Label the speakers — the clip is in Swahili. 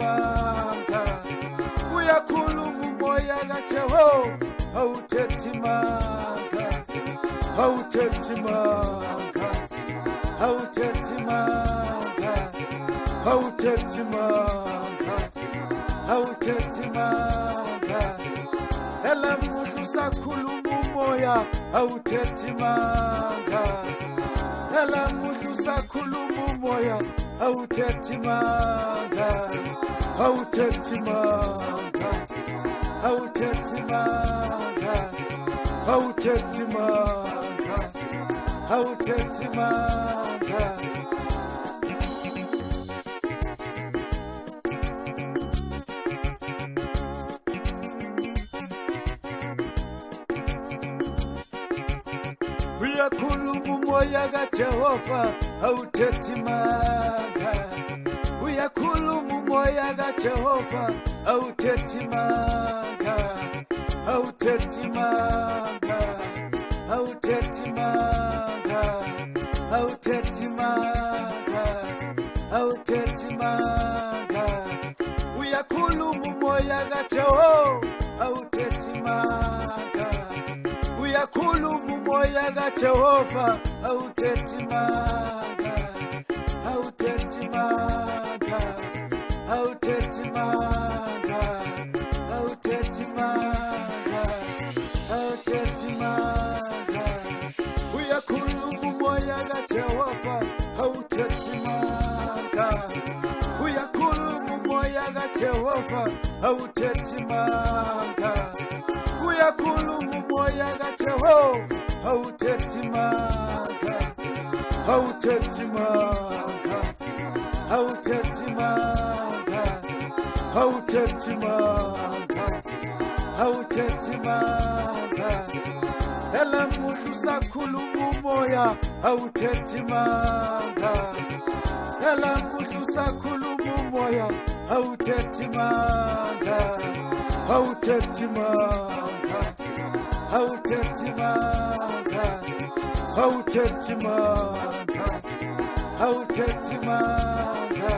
Speaker 1: awuthethimanga uyakhuluma umoya kaJehova awuthethimanga awuthethimanga awuthethimanga awuthethimanga awuthethimanga elamuhla usakhuluma umoya awuthethimanga elamuhla usakhuluma umoya awuthethimanga awuthethimanga awuthethimanga awuthethimanga awuthethimanga uyakhuluma umoya kaJehova awuthethimanga uyakhuluma umoya kaJehova awuthethimanga awuthethimanga awuthethimanga awuthethimanga awuthethimanga uyakhuluma umoya kaJehova awuthethimanga uyakhuluma umoya kaJehova awuthethimanga awuthethimanga awuthethimanga awuthethimanga awuthethimanga uyakhuluma umoya kaJehova awuthethimanga uyakhuluma umoya kaJehova awuthethimanga uyakhuluma umoya kaJehova awuthethimanga awuthethimanga awuthethimanga awuthethimanga awuthethimanga elamuhla usakhuluma umoya awuthethimanga elamuhla usakhuluma umoya awuthethimanga awuthethimanga awuthethimanga awuthethimanga awuthethimanga